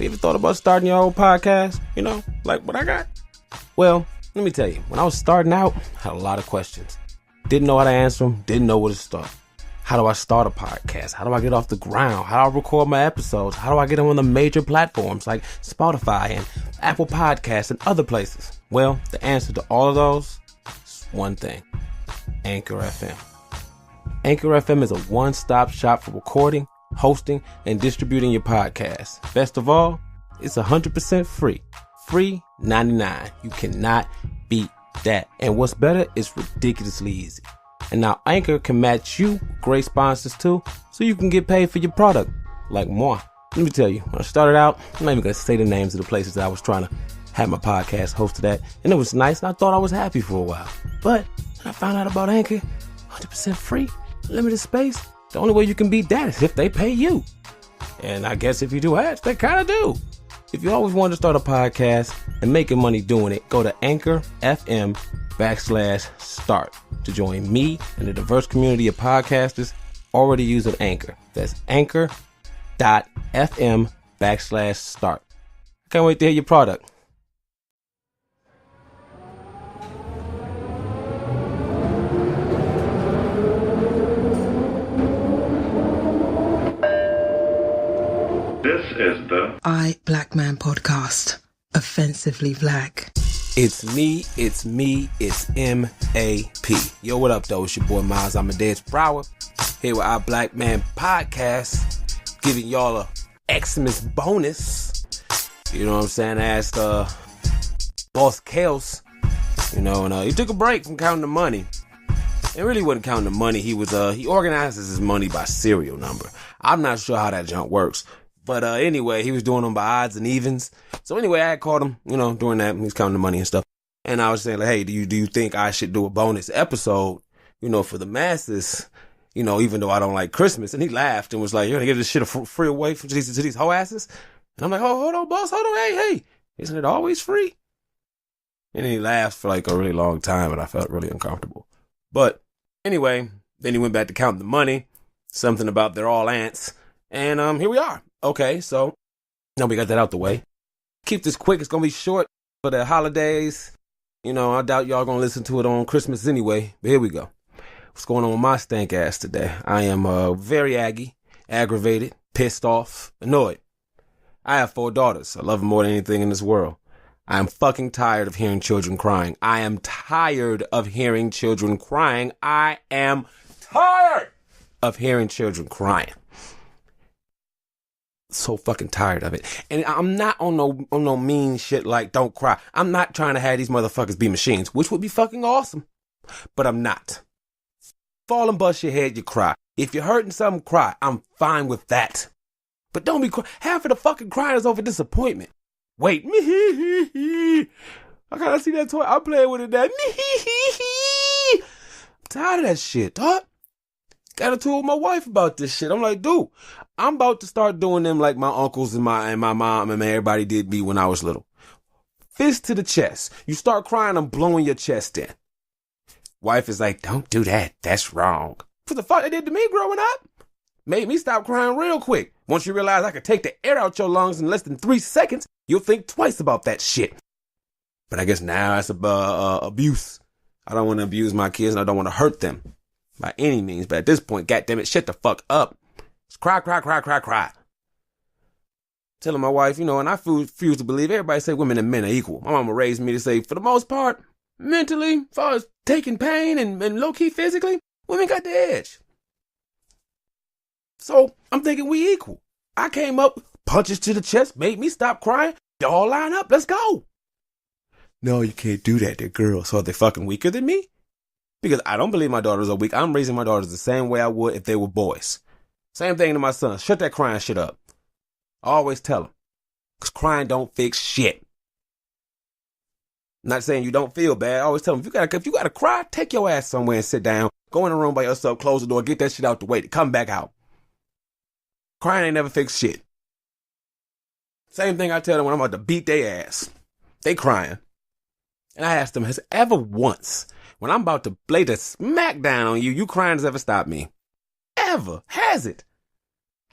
You ever thought about starting your own podcast? You know, like what I got? Well, let me tell you, when I was starting out, I had a lot of questions. Didn't know how to answer them, didn't know where to start. How do I start a podcast? How do I get off the ground? How do I record my episodes? How do I get them on the major platforms like Spotify and Apple Podcasts and other places? Well, the answer to all of those is one thing: Anchor FM. Anchor FM is a one-stop shop for recording, hosting, and distributing your podcast. Best of all, it's 100% free. Free 99. You cannot beat that. And what's better, it's ridiculously easy. And now Anchor can match you with great sponsors too, so you can get paid for your product, like moi. Let me tell you, when I started out, I'm not even going to say the names of the places that I was trying to have my podcast hosted at, and it was nice, and I thought I was happy for a while. But when I found out about Anchor, 100% free, limited space, the only way you can beat that is if they pay you. And I guess if you do ads, they kind of do. If you always wanted to start a podcast and making money doing it, go to Anchor FM/start to join me and the diverse community of podcasters already using Anchor. That's Anchor.fm/start. I can't wait to hear your product. This is the I Black Man podcast. Offensively black. It's me, it's MAP. Yo, what up, though? It's your boy Miles Amadeus Brower, here with our Black Man podcast, giving y'all a Xmas bonus. You know what I'm saying? I asked boss Kels, you know, and he took a break from counting the money. It really wasn't counting the money. He organizes his money by serial number. I'm not sure how that junk works. But anyway, he was doing them by odds and evens. So anyway, I had called him, you know, doing that. He's counting the money and stuff. And I was saying, like, hey, do you think I should do a bonus episode, you know, for the masses, you know, even though I don't like Christmas? And he laughed and was like, you're going to give this shit a free away to these hoe asses? And I'm like, oh, hold on, boss, hold on, hey, isn't it always free? And he laughed for like a really long time, and I felt really uncomfortable. But anyway, then he went back to counting the money, something about they're all ants. And here we are. Okay, so now we got that out the way. Keep this quick. It's going to be short for the holidays. You know, I doubt y'all going to listen to it on Christmas anyway. But here we go. What's going on with my stank ass today? I am very aggravated, pissed off, annoyed. I have 4 daughters. I love them more than anything in this world. I am fucking tired of hearing children crying. I am tired of hearing children crying. I am tired of hearing children crying. So fucking tired of it. And I'm not on no mean shit like don't cry. I'm not trying to have these motherfuckers be machines, which would be fucking awesome. But I'm not. Fall and bust your head, you cry. If you're hurting something, cry. I'm fine with that. But don't be crying. Half of the fucking crying is over disappointment. Wait. I gotta see that toy. I'm playing with it now. I'm tired of that shit, dog. Got into it with my wife about this shit. I'm like, dude, I'm about to start doing them like my uncles and my mom and everybody did me when I was little. Fist to the chest. You start crying, I'm blowing your chest in. Wife is like, don't do that. That's wrong. For the fuck they did to me growing up. Made me stop crying real quick. Once you realize I could take the air out your lungs in less than 3 seconds, you'll think twice about that shit. But I guess now it's abuse. I don't want to abuse my kids and I don't want to hurt them by any means. But at this point, goddammit, shut the fuck up. It's cry. Telling my wife, you know, and I refuse to believe everybody say women and men are equal. My mama raised me to say, for the most part, mentally, as far as taking pain and low-key physically, women got the edge. So I'm thinking we equal. I came up, punches to the chest, made me stop crying. Y'all line up, let's go. No, you can't do that. They're girls. So are they fucking weaker than me? Because I don't believe my daughters are weak. I'm raising my daughters the same way I would if they were boys. Same thing to my son. Shut that crying shit up. I always tell them. Because crying don't fix shit. I'm not saying you don't feel bad. I always tell them, if you gotta cry, take your ass somewhere and sit down. Go in a room by yourself, close the door, get that shit out the way, come back out. Crying ain't never fixed shit. Same thing I tell them when I'm about to beat their ass. They crying. And I ask them, has ever once, when I'm about to lay the smack down on you, you crying has ever stopped me? Ever. Has it?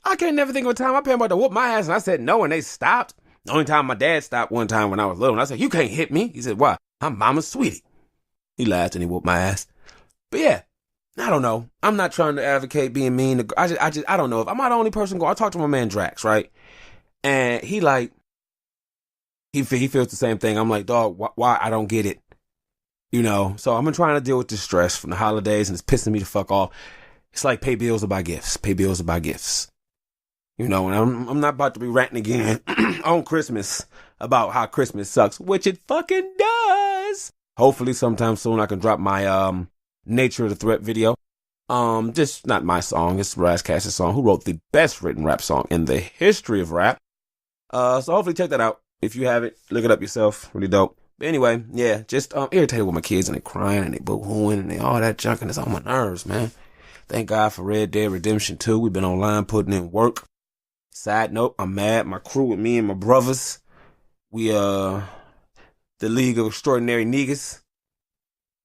I can't never think of a time my parents about to whoop my ass and I said no and they stopped. The only time my dad stopped one time when I was little and I said, you can't hit me. He said, why? I'm mama's sweetie. He laughed and he whooped my ass. But yeah, I don't know. I'm not trying to advocate being mean. I don't know. If I'm not the only person I talked to my man Drax, right? And he feels the same thing. I'm like, dog, why? I don't get it. You know, so I'm trying to deal with this stress from the holidays and it's pissing me the fuck off. It's like pay bills or buy gifts. Pay bills or buy gifts. You know, and I'm not about to be ranting again on Christmas about how Christmas sucks, which it fucking does. Hopefully sometime soon I can drop my Nature of the Threat video. Just not my song, it's Razcast's song, who wrote the best written rap song in the history of rap. So hopefully check that out. If you haven't, look it up yourself. Really dope. But anyway, yeah, just irritated with my kids and they crying and they boo-hooing and they all that junk and it's on my nerves, man. Thank God for Red Dead Redemption 2. We've been online putting in work. Side note, I'm mad. My crew with me and my brothers, we the League of Extraordinary Niggas.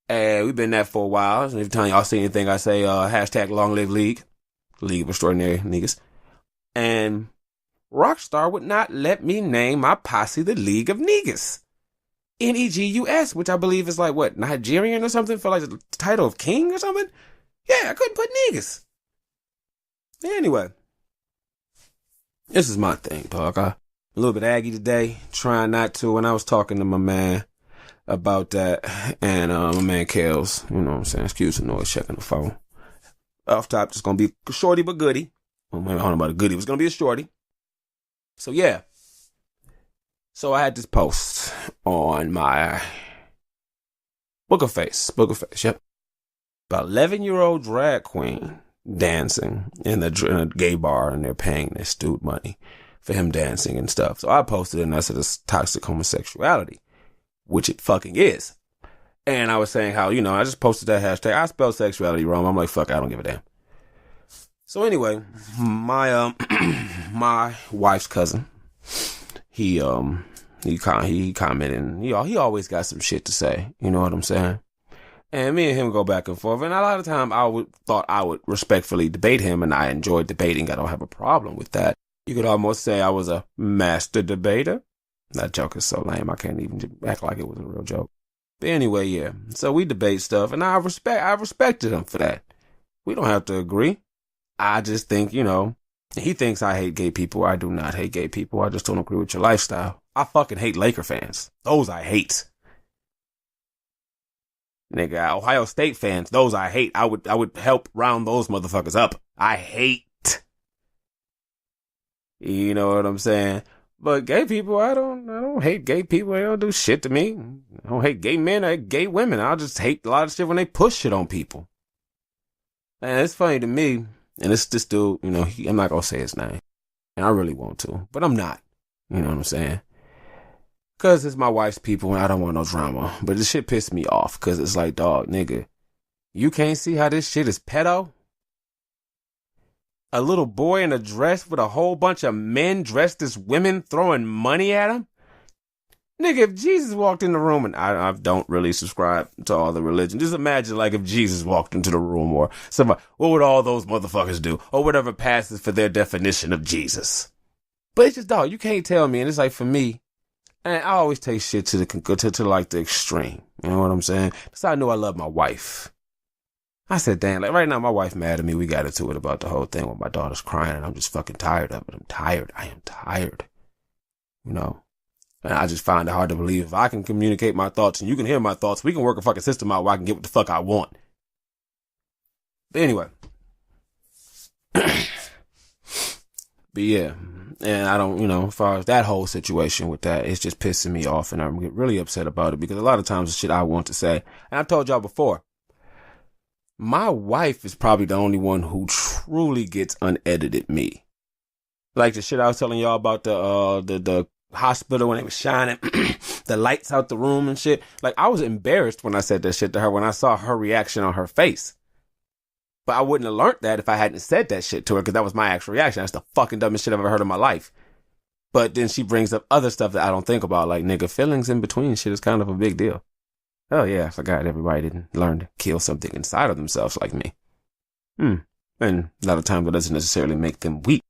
And we've been that for a while. And every time y'all see anything, I say hashtag Long Live League. League of Extraordinary Niggas. And Rockstar would not let me name my posse the League of Niggas. Negus, which I believe is like, what, Nigerian or something for like the title of king or something? Yeah, I couldn't put niggas. Anyway, this is my thing, dog. I'm a little bit aggy today, trying not to. And I was talking to my man about that, and my man Kels, you know what I'm saying? Excuse the noise, checking the phone. Off top, just gonna be shorty but goody. I don't know about a goody, it was gonna be a shorty. So yeah. So I had this post on my Book of Face, yep. About 11-year-old drag queen dancing in a gay bar and they're paying this dude money for him dancing and stuff. So I posted it and I said it's toxic homosexuality, which it fucking is. And I was saying how, you know, I just posted that hashtag. I spelled sexuality wrong. I'm like, fuck, I don't give a damn. So anyway, my my wife's cousin, he commented and he always got some shit to say. You know what I'm saying? And me and him go back and forth. And a lot of time thought I would respectfully debate him, and I enjoyed debating. I don't have a problem with that. You could almost say I was a master debater. That joke is so lame. I can't even act like it was a real joke. But anyway, yeah. So we debate stuff, and I respected him for that. We don't have to agree. I just think, you know, he thinks I hate gay people. I do not hate gay people. I just don't agree with your lifestyle. I fucking hate Laker fans. Those I hate. Nigga, Ohio State fans, those I hate. I would help round those motherfuckers up. I hate. You know what I'm saying? But gay people, I don't hate gay people. They don't do shit to me. I don't hate gay men. I hate gay women. I just hate a lot of shit when they push shit on people. And it's funny to me, and it's this dude, you know, I'm not gonna say his name. And I really want to, but I'm not. You know what I'm saying? Because it's my wife's people and I don't want no drama. But this shit pissed me off because it's like, dog, nigga, you can't see how this shit is pedo? A little boy in a dress with a whole bunch of men dressed as women throwing money at him? Nigga, if Jesus walked in the room, and I don't really subscribe to all the religion, just imagine like if Jesus walked into the room or somebody, what would all those motherfuckers do? Or whatever passes for their definition of Jesus. But it's just, dog, you can't tell me. And it's like, for me, and I always take shit to like the extreme. You know what I'm saying? That's how I know I love my wife. I said, damn, like right now my wife mad at me. We got into it about the whole thing when my daughter's crying and I'm just fucking tired of it. I'm tired. I am tired. You know? And I just find it hard to believe if I can communicate my thoughts and you can hear my thoughts, we can work a fucking system out where I can get what the fuck I want. But anyway. But yeah. And I don't, you know, as far as that whole situation with that, it's just pissing me off and I'm really upset about it because a lot of times the shit I want to say, and I told y'all before, my wife is probably the only one who truly gets unedited me. Like the shit I was telling y'all about the hospital when it was shining, the lights out the room and shit. Like I was embarrassed when I said that shit to her when I saw her reaction on her face. But I wouldn't have learned that if I hadn't said that shit to her because that was my actual reaction. That's the fucking dumbest shit I've ever heard in my life. But then she brings up other stuff that I don't think about. Like, nigga, feelings in between shit is kind of a big deal. Oh, yeah, I forgot everybody didn't learn to kill something inside of themselves like me. And a lot of times it doesn't necessarily make them weak.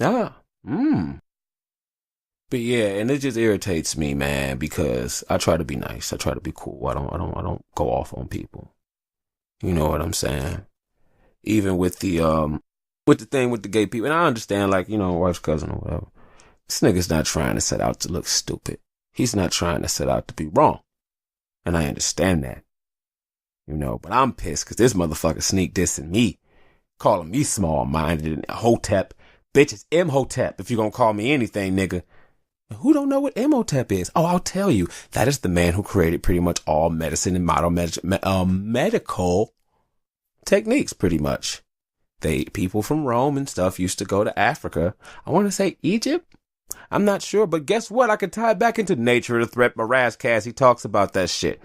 Ah. But yeah, and it just irritates me, man, because I try to be nice. I try to be cool. I don't go off on people. You know what I'm saying? Even with the thing with the gay people, and I understand, like, wife's cousin or whatever. This nigga's not trying to set out to look stupid. He's not trying to set out to be wrong. And I understand that. But I'm pissed because this motherfucker sneak dissing me, calling me small-minded and Hotep. Bitch, it's Imhotep if you're gonna call me anything, nigga. Who don't know what Imhotep is? Oh, I'll tell you. That is the man who created pretty much all medicine and medical techniques, pretty much. People from Rome and stuff used to go to Africa. I want to say Egypt. I'm not sure, but guess what? I could tie it back into Nature of the Threat. My Razzcast, he talks about that shit.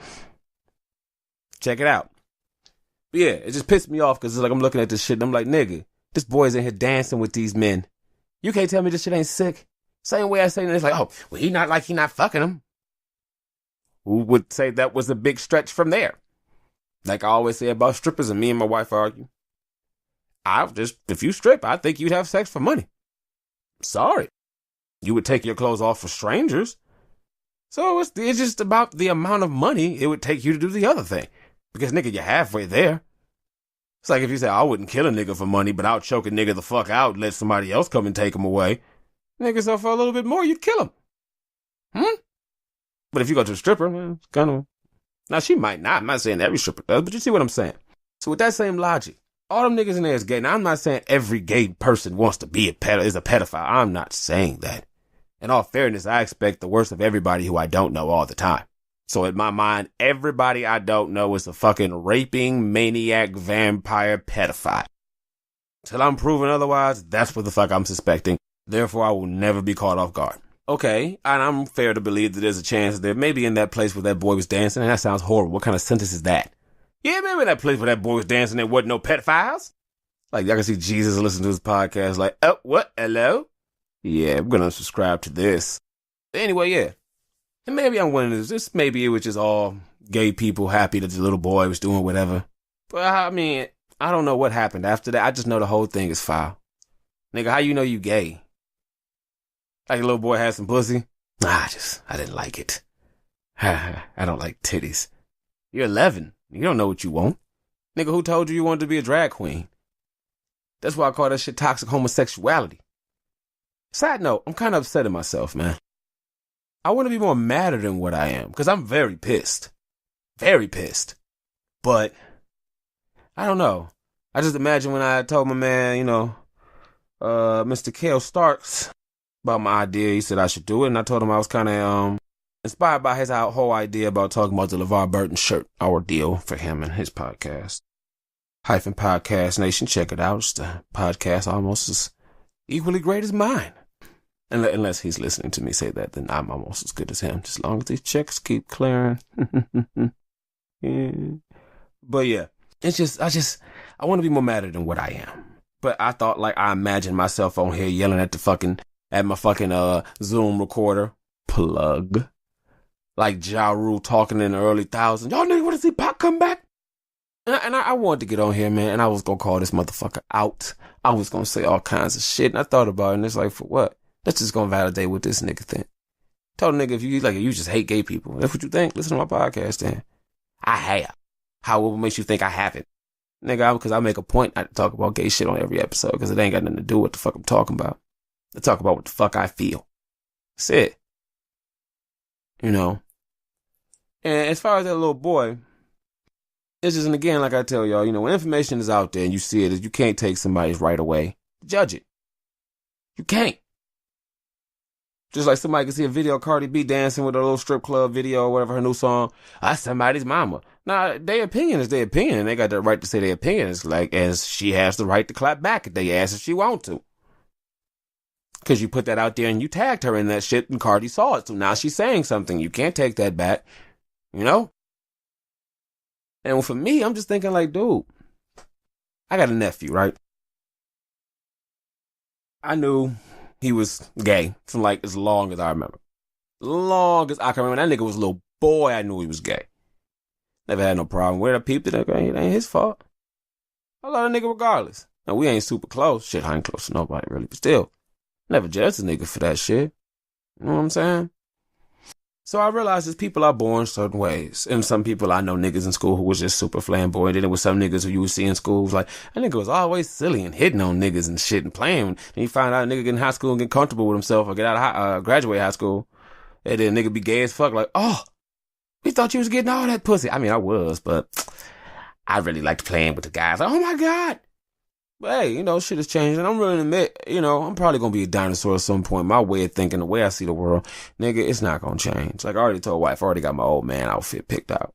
Check it out. But yeah, it just pissed me off because it's like I'm looking at this shit and I'm like, nigga, this boy's in here dancing with these men. You can't tell me this shit ain't sick. Same way I say it's like, oh, well, he not fucking him. Who would say that was a big stretch from there? Like I always say about strippers, and me and my wife argue. If you strip, I think you'd have sex for money. Sorry. You would take your clothes off for strangers. So it's just about the amount of money it would take you to do the other thing. Because, nigga, you're halfway there. It's like if you say, I wouldn't kill a nigga for money, but I'll choke a nigga the fuck out and let somebody else come and take him away. Nigga, so for a little bit more, you'd kill him. But if you go to a stripper, man, it's kind of... Now, she might not. I'm not saying every stripper does, but you see what I'm saying. So with that same logic, all them niggas in there is gay. Now, I'm not saying every gay person wants to be is a pedophile. I'm not saying that. In all fairness, I expect the worst of everybody who I don't know all the time. So in my mind, everybody I don't know is a fucking raping, maniac, vampire, pedophile. Till I'm proven otherwise, that's what the fuck I'm suspecting. Therefore, I will never be caught off guard. Okay, and I'm fair to believe that there's a chance that maybe in that place where that boy was dancing, and that sounds horrible. What kind of sentence is that? Yeah, maybe in that place where that boy was dancing, there wasn't no pedophiles. Like, I can see Jesus listen to his podcast like, oh, what? Hello? Yeah, I'm gonna subscribe to this. Anyway, yeah. And maybe I'm one of this. Maybe it was just all gay people happy that the little boy was doing whatever. But I mean, I don't know what happened after that. I just know the whole thing is foul. Nigga, how you know you gay? Like a little boy had some pussy? I didn't like it. I don't like titties. You're 11. You don't know what you want. Nigga, who told you wanted to be a drag queen? That's why I call that shit toxic homosexuality. Side note, I'm kind of upset at myself, man. I want to be more madder than what I am, because I'm very pissed. Very pissed. But, I don't know. I just imagine when I told my man, Mr. Kels Starks about my idea, he said I should do it, and I told him I was kind of inspired by his whole idea about talking about the LeVar Burton shirt ordeal for him and his podcast. Podcast Nation, check it out. It's the podcast almost as equally great as mine. Unless he's listening to me say that, then I'm almost as good as him, just as long as these checks keep clearing. Yeah. But yeah, it's just, I want to be more madder than what I am. But I thought, like, I imagined myself on here yelling at my fucking Zoom recorder. Plug. Like Ja Rule talking in the early thousands. Y'all niggas want to see Pac come back? And I wanted to get on here, man, and I was going to call this motherfucker out. I was going to say all kinds of shit, and I thought about it, and it's like, for what? That's just going to validate what this nigga think. Tell the nigga if you just hate gay people. That's what you think? Listen to my podcast then. I have. However makes you think I haven't? Nigga, because I make a point not to talk about gay shit on every episode, because it ain't got nothing to do with what the fuck I'm talking about. I talk about what the fuck I feel. That's it. And as far as that little boy, it's just, and again, like I tell y'all, when information is out there and you see it, you can't take somebody's right away. Judge it. You can't. Just like somebody can see a video of Cardi B dancing with a little strip club video or whatever, her new song. That's somebody's mama. Nah, their opinion is their opinion, and they got the right to say their opinion. It's like, as she has the right to clap back at their ass if she want to. Because you put that out there and you tagged her in that shit and Cardi saw it. So now she's saying something. You can't take that back. And for me, I'm just thinking like, dude, I got a nephew, right? I knew he was gay from like as long as I remember. Long as I can remember. That nigga was a little boy. I knew he was gay. Never had no problem with it. I peeped it. Okay, it ain't his fault. I love that nigga regardless. Now, we ain't super close. Shit, I ain't close to nobody really, but still. Never judged a nigga for that shit. You know what I'm saying? So I realized that people are born certain ways. And some people, I know niggas in school who was just super flamboyant. Then there was some niggas who you would see in schools like, that nigga was always silly and hitting on niggas and shit and playing. And you find out a nigga get in high school and get comfortable with himself or get out of graduate high school. And then a nigga be gay as fuck like, oh, we thought you was getting all that pussy. I mean, I was, but I really liked playing with the guys. Like, oh my God. But hey, you know, shit is changing. I'm willing to admit, you know, I'm probably going to be a dinosaur at some point. My way of thinking, the way I see the world, nigga, it's not going to change. Like I already told wife, I already got my old man outfit picked out.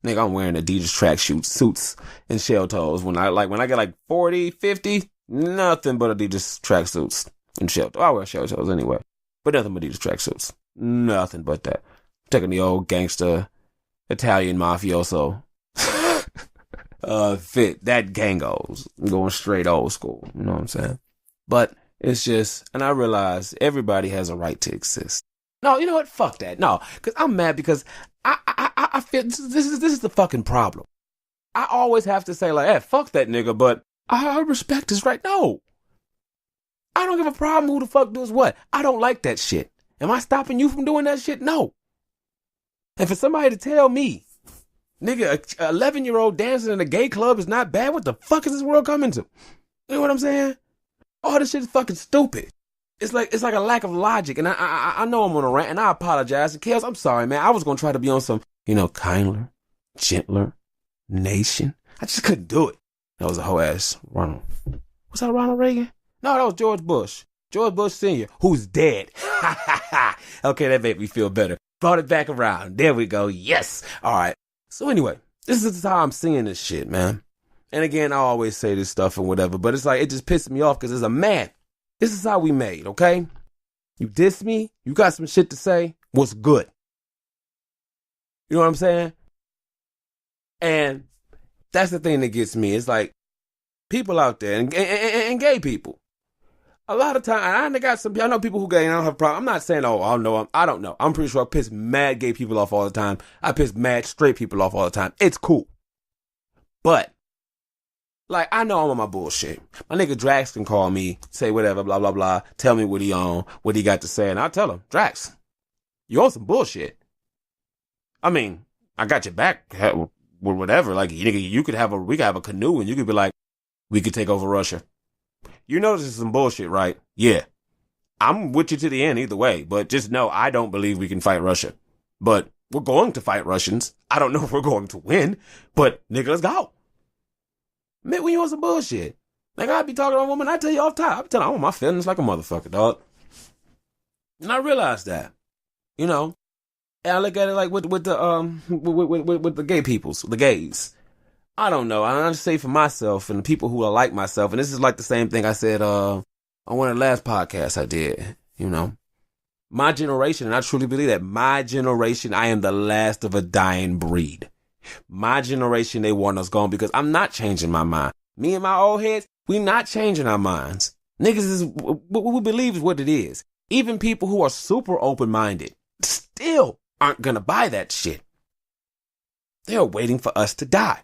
Nigga, I'm wearing Adidas track suits and shell toes. When I get like 40, 50, nothing but Adidas track suits and shell toes. I wear shell toes anyway, but nothing but Adidas track suits. Nothing but that. Taking the old gangster Italian mafioso fit that gangos. I'm going straight old school. You know what I'm saying? But it's just, and I realize everybody has a right to exist. No, you know what? Fuck that. No, because I'm mad because I feel this is the fucking problem. I always have to say like, hey, fuck that nigga, but I respect his right. No, I don't give a problem who the fuck does what. I don't like that shit. Am I stopping you from doing that shit? No. And for somebody to tell me, nigga, a 11-year-old dancing in a gay club is not bad. What the fuck is this world coming to? You know what I'm saying? All this shit is fucking stupid. It's like a lack of logic. And I know I'm on a rant, and I apologize. And Kels, I'm sorry, man. I was gonna try to be on some, you know, kindler, gentler nation. I just couldn't do it. That was a whole ass Ronald. Was that Ronald Reagan? No, that was George Bush. George Bush Sr., who's dead. Okay, that made me feel better. Brought it back around. There we go. Yes. All right. So anyway, this is how I'm seeing this shit, man. And again, I always say this stuff and whatever, but it's like, it just pisses me off because as a man, this is how we made, okay? You diss me, you got some shit to say, what's good? You know what I'm saying? And that's the thing that gets me. It's like, people out there, and gay people, a lot of time, I know people who gay and I don't have a problem. I'm not saying, I don't know. I'm pretty sure I piss mad gay people off all the time. I piss mad straight people off all the time. It's cool. But, like, I know I'm on my bullshit. My nigga Drax can call me, say whatever, blah, blah, blah, tell me what he on, what he got to say, and I'll tell him, Drax, you on some bullshit. I mean, I got your back, whatever. Like, nigga, we could have a canoe, and you could be like, we could take over Russia. You know this is some bullshit, right? Yeah. I'm with you to the end either way, but just know I don't believe we can fight Russia. But we're going to fight Russians. I don't know if we're going to win, but nigga, let's go. Man, when you on some bullshit. Like, I'd be talking to a woman, I tell you off top. I be telling her, I'm on my feelings like a motherfucker, dog. And I realized that, you know, and I look at it like with the gay peoples, the gays. I don't know. I just say for myself and the people who are like myself, and this is like the same thing I said on one of the last podcasts I did, you know. My generation, and I truly believe that, my generation, I am the last of a dying breed. My generation, they want us gone because I'm not changing my mind. Me and my old heads, we not changing our minds. Niggas is, what we believe is what it is. Even people who are super open-minded still aren't gonna buy that shit. They're waiting for us to die.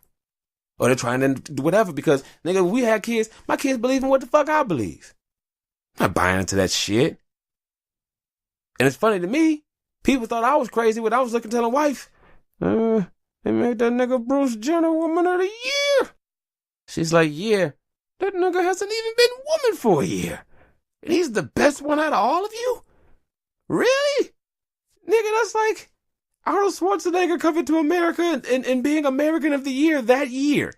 Or they're trying to do whatever because, nigga, if we had kids, my kids believe in what the fuck I believe. I'm not buying into that shit. And it's funny to me, people thought I was crazy when I was looking to the wife. They made that nigga Bruce Jenner Woman of the Year. She's like, yeah, that nigga hasn't even been woman for a year. And he's the best one out of all of you? Really? Nigga, that's like Arnold Schwarzenegger coming to America and being American of the Year that year.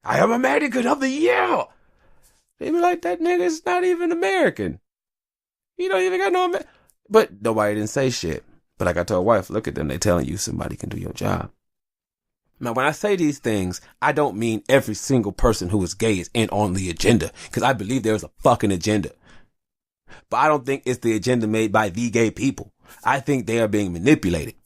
I am American of the Year. They be like, that nigga's not even American. You don't even got no American. But nobody didn't say shit. But like I told wife, look at them. They telling you somebody can do your job. Now, when I say these things, I don't mean every single person who is gay is in on the agenda. Because I believe there's a fucking agenda. But I don't think it's the agenda made by the gay people. I think they are being manipulated.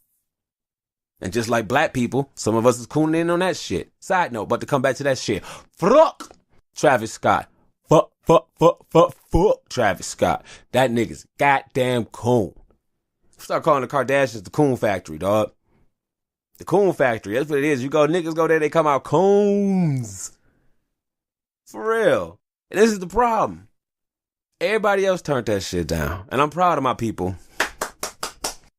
And just like black people, some of us is cooning in on that shit. Side note, but to come back to that shit. Fuck Travis Scott. Fuck Travis Scott. That nigga's goddamn coon. Start calling the Kardashians the Coon Factory, dog. The Coon Factory. That's what it is. You go, niggas go there, they come out coons. For real. And this is the problem. Everybody else turned that shit down. And I'm proud of my people.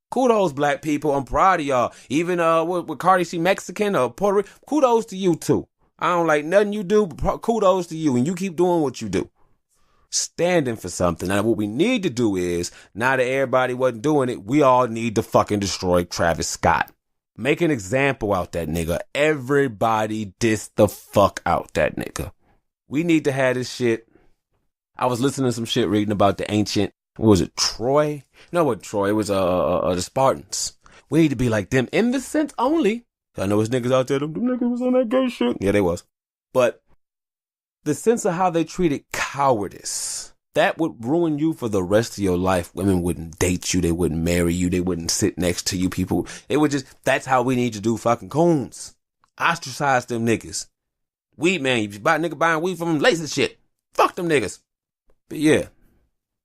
Kudos, black people. I'm proud of y'all. Even with Cardi, she Mexican or Puerto Rican. Kudos to you too. I don't like nothing you do, but kudos to you. And you keep doing what you do. Standing for something. Now, what we need to do is, now that everybody wasn't doing it, we all need to fucking destroy Travis Scott. Make an example out that nigga. Everybody diss the fuck out that nigga. We need to have this shit. I was listening to some shit reading about the ancient, what was it, Troy? No, it wasn't Troy. It was the Spartans. We need to be like them in the sense only. I know there's niggas out there, them niggas was on that gay shit. Yeah, they was. But the sense of how they treated cowardice, that would ruin you for the rest of your life. Women wouldn't date you. They wouldn't marry you. They wouldn't sit next to you. People, it would just, that's how we need to do fucking coons. Ostracize them niggas. Weed man, you buy a nigga buying weed from them lazy shit. Fuck them niggas. But yeah,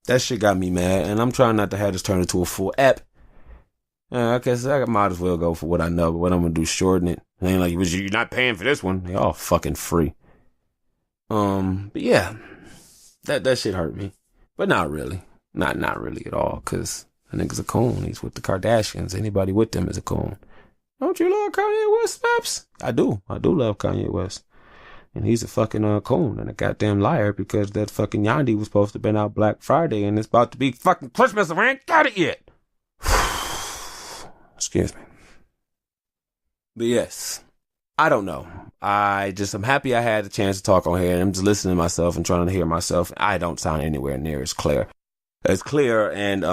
that shit got me mad. And I'm trying not to have this turn into a full app. I guess I might as well go for what I know. But what I'm going to do, shorten it. It ain't like, you're not paying for this one. They all fucking free. But yeah, that shit hurt me, but not really, not really at all. Cause the nigga's a coon. He's with the Kardashians. Anybody with them is a coon. Don't you love Kanye West, Snaps? I do love Kanye West, and he's a fucking coon and a goddamn liar because that fucking Yandi was supposed to have been out Black Friday and it's about to be fucking Christmas and we ain't got it yet. Excuse me. But yes. I don't know. I'm happy I had the chance to talk on here, and I'm just listening to myself and trying to hear myself. I don't sound anywhere near as clear and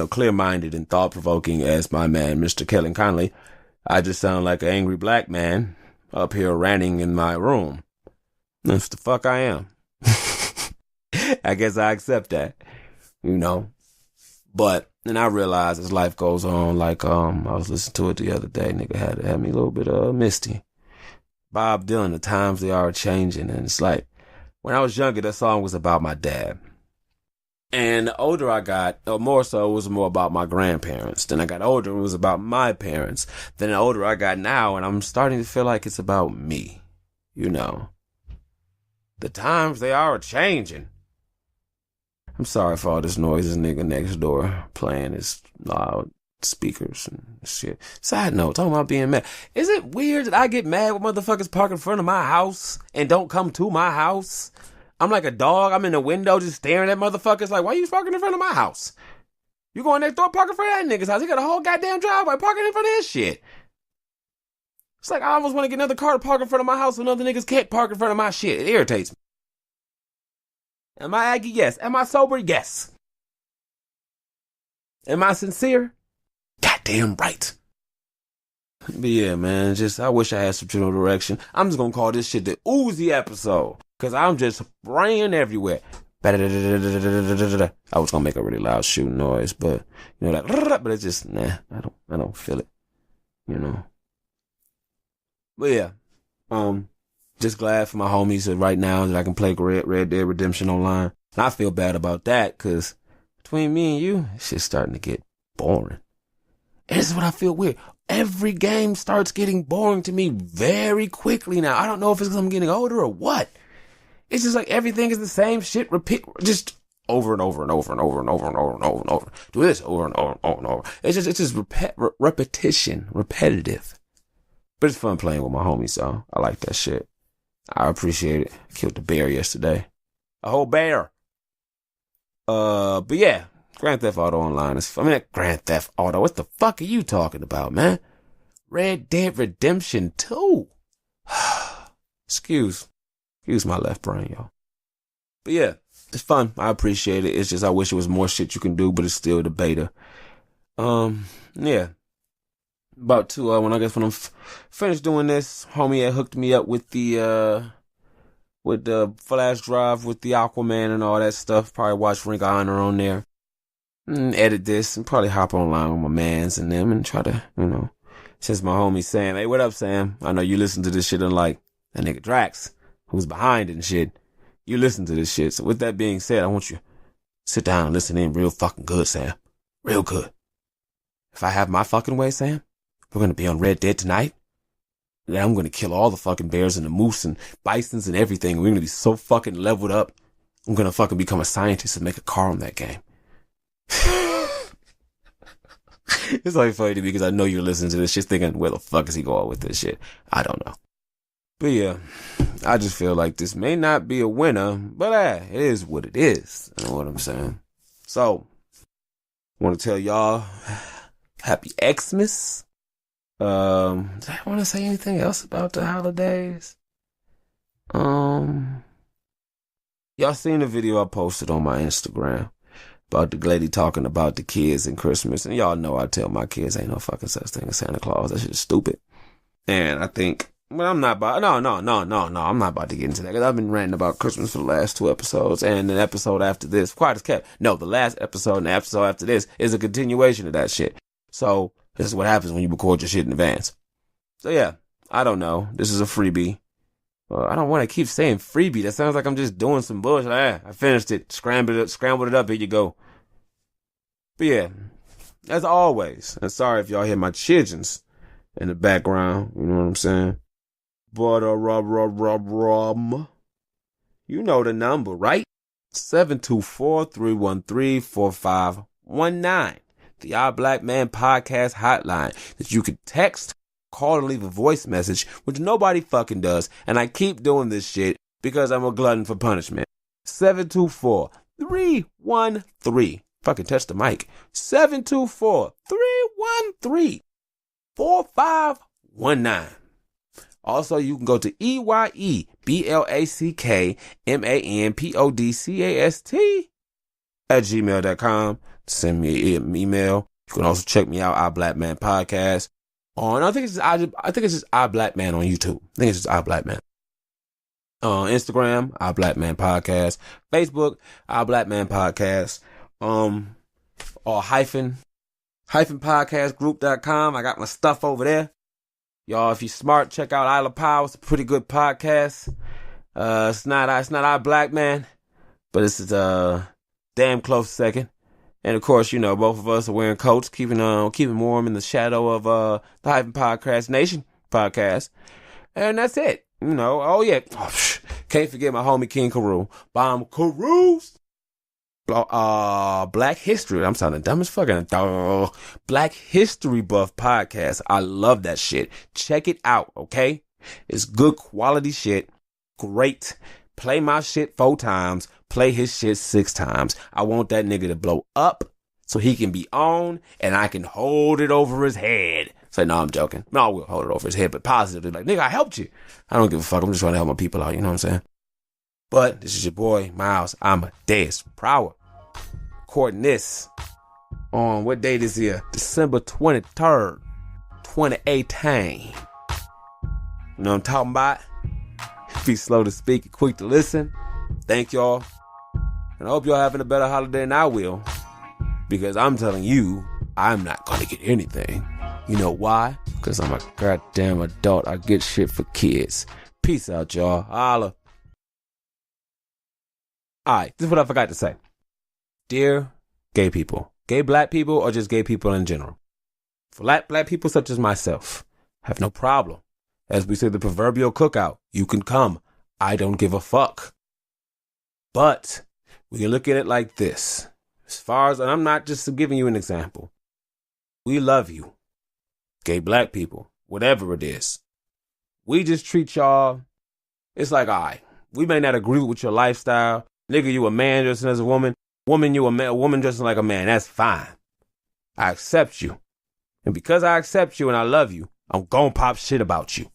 clear-minded and thought-provoking as my man, Mr. Kellen Conley. I just sound like an angry black man up here ranting in my room. That's the fuck I am. I guess I accept that, But then I realized as life goes on, like, I was listening to it the other day, nigga had me a little bit misty. Bob Dylan, the times they are changing. And it's like, when I was younger, that song was about my dad. And the older I got, or more so, it was more about my grandparents. Then I got older, it was about my parents. Then the older I got now, and I'm starting to feel like it's about me. The times they are changing. I'm sorry for all this noise. This nigga next door playing his loud speakers and shit. Side note, talking about being mad. Is it weird that I get mad when motherfuckers park in front of my house and don't come to my house? I'm like a dog. I'm in the window just staring at motherfuckers like, why you parking in front of my house? You going next door parking in front of that nigga's house. He got a whole goddamn driveway parking in front of his shit. It's like I almost want to get another car to park in front of my house so other niggas can't park in front of my shit. It irritates me. Am I aggy? Yes. Am I sober? Yes. Am I sincere? Goddamn right. But yeah, man, I wish I had some general direction. I'm just gonna call this shit the Uzi episode. Cause I'm just spraying everywhere. I was gonna make a really loud shooting noise, but but it's just, I don't feel it. But yeah. Just glad for my homies that right now that I can play Red Dead Redemption online. And I feel bad about that because between me and you, shit's starting to get boring. And this is what I feel weird. Every game starts getting boring to me very quickly now. I don't know if it's because I'm getting older or what. It's just like everything is the same shit, repeat, just over and over and over and over and over and over and over and over. Do this over and over and over and over. It's just repetition, repetitive. But it's fun playing with my homies, so I like that shit. I appreciate it. I killed the bear yesterday. A whole bear. But yeah, Grand Theft Auto Online is, Grand Theft Auto. What the fuck are you talking about, man? Red Dead Redemption 2. Excuse my left brain, y'all. But yeah, it's fun. I appreciate it. It's just I wish it was more shit you can do, but it's still the beta. Yeah. About to, when I'm finished doing this, homie had hooked me up with the flash drive with the Aquaman and all that stuff. Probably watch Ring of Honor on there. And edit this and probably hop online with my mans and them and try to, since my homie Sam, hey, what up, Sam? I know you listen to this shit and like that nigga Drax, who's behind it and shit. You listen to this shit. So with that being said, I want you to sit down and listen in real fucking good, Sam. Real good. If I have my fucking way, Sam, we're going to be on Red Dead tonight. And I'm going to kill all the fucking bears and the moose and bisons and everything. We're going to be so fucking leveled up. I'm gonna fucking become a scientist and make a car on that game. It's only funny to me because I know you're listening to this shit thinking, where the fuck is he going with this shit? I don't know. But yeah, I just feel like this may not be a winner, but it is what it is. You know what I'm saying? So, I want to tell y'all, happy Xmas. Did I want to say anything else about the holidays? Y'all seen the video I posted on my Instagram about the lady talking about the kids and Christmas, and y'all know I tell my kids ain't no fucking such thing as Santa Claus. That shit is stupid. And I think, well, I'm not about, no, I'm not about to get into that, because I've been ranting about Christmas for the last 2 episodes, and an episode after this, quiet as kept. No, the last episode and the episode after this is a continuation of that shit. So, this is what happens when you record your shit in advance. So yeah, I don't know. This is a freebie. I don't want to keep saying freebie. That sounds like I'm just doing some bullshit. I finished it, scrambled it up, here you go. But yeah, as always, and sorry if y'all hear my children's in the background, you know what I'm saying? But you know the number, right? 724-313-4519. The Our Black Man Podcast hotline that you can text, call, and leave a voice message, which nobody fucking does. And I keep doing this shit because I'm a glutton for punishment. 724-313. Fucking touch the mic. 724-313-4519. Also, you can go to EYEBLACKMANPODCAST Send me an email. You can also check me out, Our Black Man Podcast. I think it's just Our Black Man on YouTube. I think it's just Our Black Man. Instagram, Our Black Man Podcast. Facebook, Our Black Man Podcast. Or hyphen podcastgroup.com. I got my stuff over there. Y'all, if you're smart, check out Isla Power. It's a pretty good podcast. It's not Our Black Man, but it's damn close second. And of course, you know, both of us are wearing coats, keeping warm in the shadow of the Hyphen Podcast Nation podcast. And that's it. You know, can't forget my homie King Carew. Bomb Carews. Black History. I'm sounding dumb as fucking. Black History Buff podcast. I love that shit. Check it out, okay? It's good quality shit. Great. Play my shit 4 times. Play his shit 6 times. I want that nigga to blow up so he can be on and I can hold it over his head. Say, no, I'm joking. No, I will hold it over his head, but positively. Like, nigga, I helped you. I don't give a fuck. I'm just trying to help my people out. You know what I'm saying? But this is your boy, Miles. I'm a Dead Prower. Recording this on what date is here? December 23rd, 2018. You know what I'm talking about? Be slow to speak and quick to listen. Thank y'all. And I hope y'all having a better holiday than I will. Because I'm telling you, I'm not going to get anything. You know why? Because I'm a goddamn adult. I get shit for kids. Peace out, y'all. Holla. Alright, this is what I forgot to say. Dear gay people, gay black people, or just gay people in general. For black people such as myself, have no problem. As we say the proverbial cookout, you can come. I don't give a fuck. But we can look at it like this. As far as, and I'm not just giving you an example. We love you. Gay black people, whatever it is. We just treat y'all, it's like, all right, we may not agree with your lifestyle. Nigga, you a man dressing as a woman. Woman, you a man, a woman dressing like a man. That's fine. I accept you. And because I accept you and I love you, I'm gonna pop shit about you.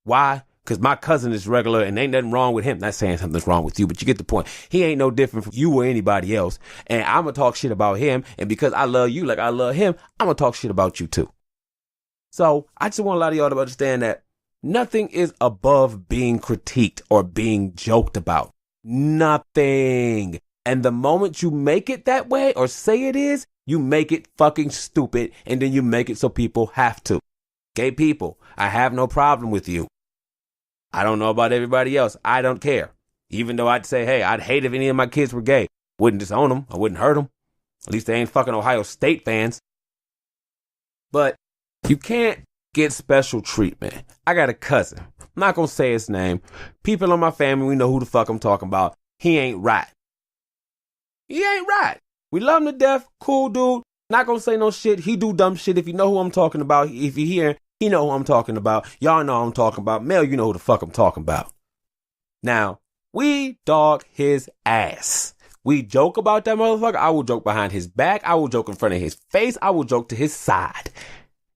Why? Because my cousin is regular and ain't nothing wrong with him. Not saying something's wrong with you, but you get the point. He ain't no different from you or anybody else. And I'm going to talk shit about him. And because I love you like I love him, I'm going to talk shit about you too. So I just want a lot of y'all to understand that nothing is above being critiqued or being joked about. Nothing. And the moment you make it that way or say it is, you make it fucking stupid. And then you make it so people have to. Gay people, I have no problem with you. I don't know about everybody else. I don't care. Even though I'd say, hey, I'd hate if any of my kids were gay. Wouldn't disown them. I wouldn't hurt them. At least they ain't fucking Ohio State fans. But you can't get special treatment. I got a cousin. I'm not going to say his name. People in my family, we know who the fuck I'm talking about. He ain't right. He ain't right. We love him to death. Cool dude. Not gonna say no shit. He do dumb shit. If you know who I'm talking about, if you hear, he know who I'm talking about. Y'all know who I'm talking about. Mel, you know who the fuck I'm talking about. Now, we dog his ass. We joke about that motherfucker. I will joke behind his back. I will joke in front of his face. I will joke to his side.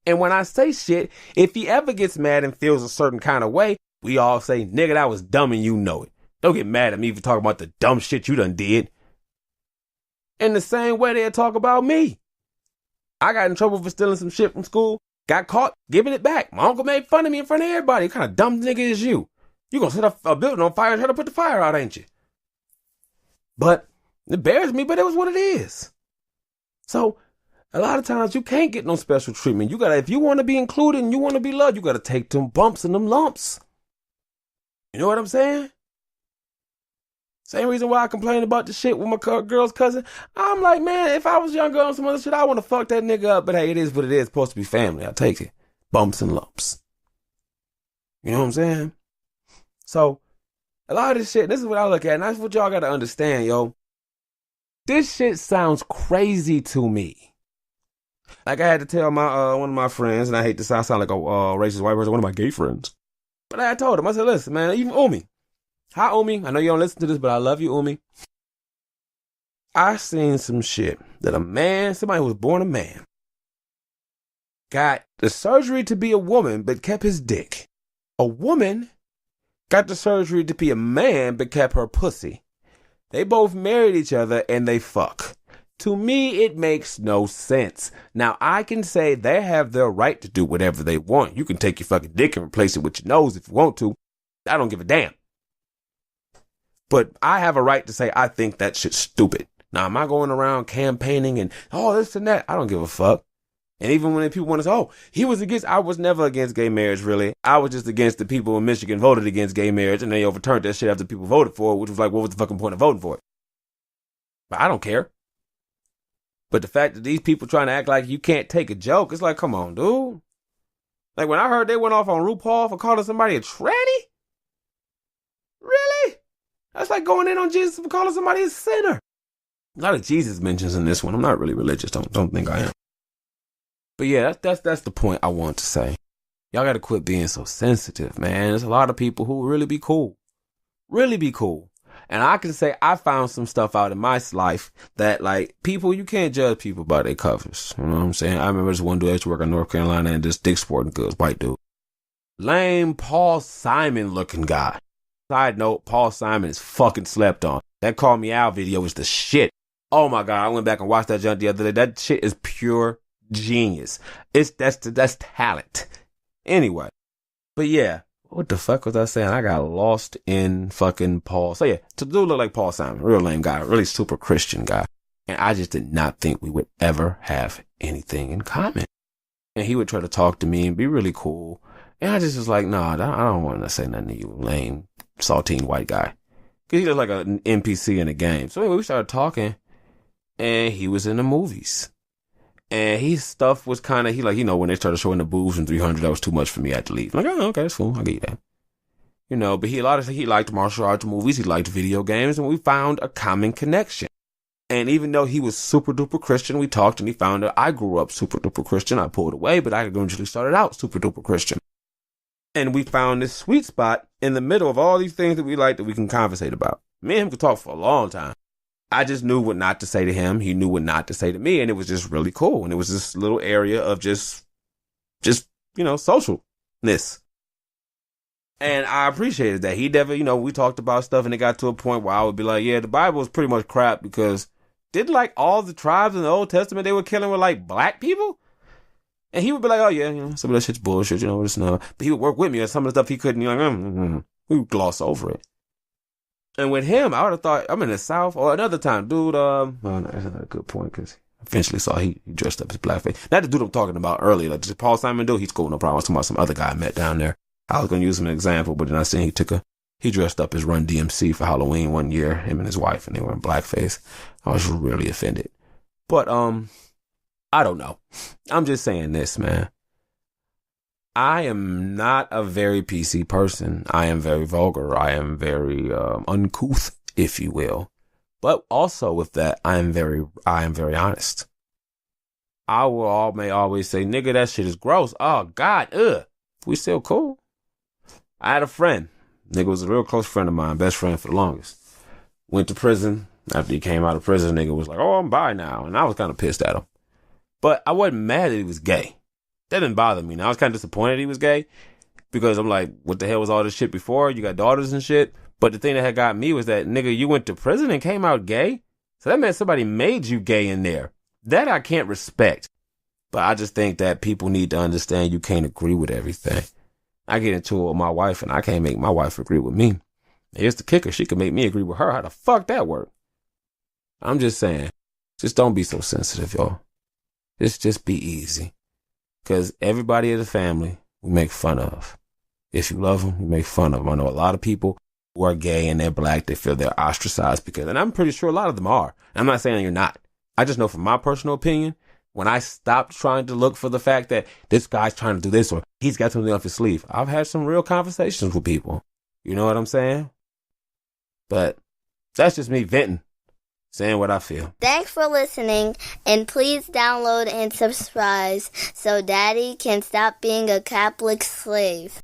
And when I say shit, if he ever gets mad and feels a certain kind of way, we all say, nigga, that was dumb and you know it. Don't get mad at me for talking about the dumb shit you done did. In the same way they'll talk about me. I got in trouble for stealing some shit from school. Got caught giving it back. My uncle made fun of me in front of everybody. What kind of dumb nigga is you? You gonna set a building on fire and try to put the fire out, ain't you? But it embarrassed me, but it was what it is. So a lot of times you can't get no special treatment. You gotta, if you want to be included and you want to be loved, you gotta take them bumps and them lumps. You know what I'm saying? Same reason why I complain about the shit with my girl's cousin. I'm like, man, if I was younger on some other shit, I want to fuck that nigga up. But hey, it is what it is. It's supposed to be family. I'll take it. Bumps and lumps. You know what I'm saying? So a lot of this shit, this is what I look at, and that's what y'all got to understand, yo. This shit sounds crazy to me. Like I had to tell my one of my friends, and I hate to sound like a racist white person, one of my gay friends. But I told him, I said, listen, man, even Umi. Hi, Umi. I know you don't listen to this, but I love you, Umi. I seen some shit that a man, somebody who was born a man, got the surgery to be a woman, but kept his dick. A woman got the surgery to be a man, but kept her pussy. They both married each other and they fuck. To me, it makes no sense. Now, I can say they have their right to do whatever they want. You can take your fucking dick and replace it with your nose if you want to. I don't give a damn. But I have a right to say I think that shit's stupid. Now, am I going around campaigning and, this and that? I don't give a fuck. And even when people want to say, he was against, I was never against gay marriage, really. I was just against the people in Michigan voted against gay marriage, and they overturned that shit after people voted for it, which was like, what was the fucking point of voting for it? But I don't care. But the fact that these people trying to act like you can't take a joke, it's like, come on, dude. Like when I heard they went off on RuPaul for calling somebody a tranny? Really? That's like going in on Jesus for calling somebody a sinner. A lot of Jesus mentions in this one. I'm not really religious. Don't think I am. But yeah, that's the point I want to say. Y'all got to quit being so sensitive, man. There's a lot of people who really be cool. Really be cool. And I can say I found some stuff out in my life that, like, people, you can't judge people by their covers. You know what I'm saying? I remember this one dude that worked in North Carolina and this dick sporting goods, white dude. Lame Paul Simon looking guy. Side note, Paul Simon is fucking slept on. That Call Me Out video is the shit. Oh my God, I went back and watched that junk the other day. That shit is pure genius. That's talent. Anyway, but yeah, what the fuck was I saying? I got lost in fucking Paul. So yeah, to do look like Paul Simon, real lame guy, really super Christian guy. And I just did not think we would ever have anything in common. And he would try to talk to me and be really cool. And I just was like, nah, I don't want to say nothing to you, lame, saltine white guy. Cause he looked like an NPC in a game. So anyway, we started talking and he was in the movies. And his stuff was kind of, he like, when they started showing the boobs in 300, that was too much for me. I had to leave. I'm like, okay, that's cool. I'll get you that. But he liked martial arts movies. He liked video games. And we found a common connection. And even though he was super duper Christian, we talked and he found that I grew up super duper Christian. I pulled away, but I eventually started out super duper Christian. And we found this sweet spot in the middle of all these things that we like that we can conversate about. Me and him could talk for a long time. I just knew what not to say to him. He knew what not to say to me. And it was just really cool. And it was this little area of just socialness. And I appreciated that. He never, we talked about stuff and it got to a point where I would be like, yeah, the Bible is pretty much crap because did like all the tribes in the Old Testament they were killing were like black people? And he would be like, oh yeah, some of that shit's bullshit, it's not. But he would work with me on some of the stuff he couldn't, we would gloss over it. And with him, I would have thought, I'm in the South, or another time, dude, no, that's not a good point, because eventually saw he dressed up as blackface. Not the dude I'm talking about earlier, like this Paul Simon dude, he's cool, no problem. I was talking about some other guy I met down there. I was going to use him as an example, but then I seen he dressed up as Run DMC for Halloween one year, him and his wife, and they were in blackface. I was really offended. But, I don't know. I'm just saying this, man. I am not a very PC person. I am very vulgar. I am very uncouth, if you will. But also with that, I am very honest. May always say, nigga, that shit is gross. Oh, God, ugh. We still cool. I had a friend. Nigga was a real close friend of mine, best friend for the longest. Went to prison. After he came out of prison, nigga was like, oh, I'm bi now. And I was kind of pissed at him. But I wasn't mad that he was gay. That didn't bother me. Now I was kind of disappointed he was gay because I'm like, what the hell was all this shit before? You got daughters and shit. But the thing that had got me was that, nigga, you went to prison and came out gay? So that meant somebody made you gay in there. That I can't respect. But I just think that people need to understand you can't agree with everything. I get into it with my wife and I can't make my wife agree with me. Here's the kicker. She can make me agree with her. How the fuck that work? I'm just saying, just don't be so sensitive, y'all. Just be easy. Because everybody in the family we make fun of. If you love them, you make fun of them. I know a lot of people who are gay and they're black, they feel they're ostracized because, and I'm pretty sure a lot of them are. I'm not saying you're not. I just know from my personal opinion, when I stopped trying to look for the fact that this guy's trying to do this or he's got something off his sleeve, I've had some real conversations with people. You know what I'm saying? But that's just me venting, saying what I feel. Thanks for listening, and please download and subscribe so Daddy can stop being a Catholic slave.